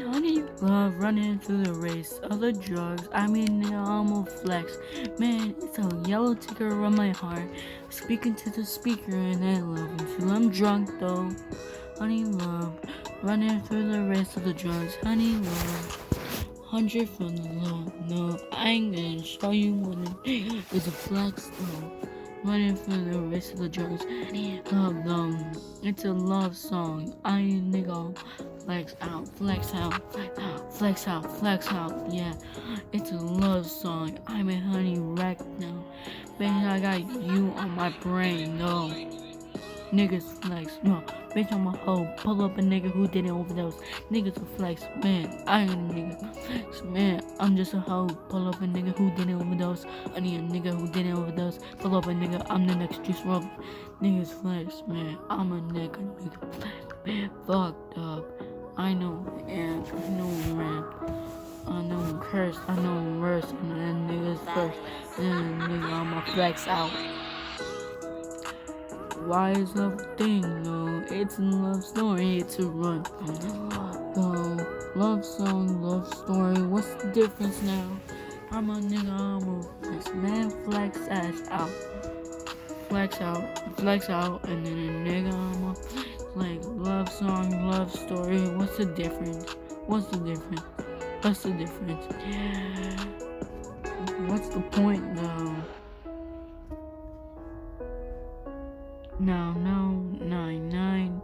honey, love running through the race of the drugs. I mean, I'm a flex. Man, it's a yellow ticker on my heart. Speaking to the speaker and I love until I'm drunk though. Honey, love running through the race of the drugs. Honey, love. 100 from the low. No, I ain't gonna show you what it is a flex though. Running for the rest of the drugs. Love them. It's a love song. I nigga flex out, flex out, flex out, flex out, flex out. Yeah, it's a love song. I'm a honey wreck now. Bitch, I got you on my brain. No. Niggas flex, no, bitch I'm a hoe. Pull up a nigga who didn't overdose. Niggas will flex, man. I ain't a nigga flex, man. I'm just a hoe. Pull up a nigga who didn't overdose. I need a nigga who didn't overdose. Pull up a nigga, I'm the next juice rope. Niggas flex, man. I'm a nigga flex, man. Fucked up. I know, and I know, man. I know I'm cursed. I know I'm worse. And then niggas first. Then nigga, I'ma flex out. Why is love a thing? No, it's a love story. It's a run. The love song, love story. What's the difference now? I'm a nigga, I'm a flex. Man, flex ass out. Flex out, and then a nigga, I'm a like love song, love story. What's the difference? What's the difference? What's the difference? Yeah. What's the point now? No, 99.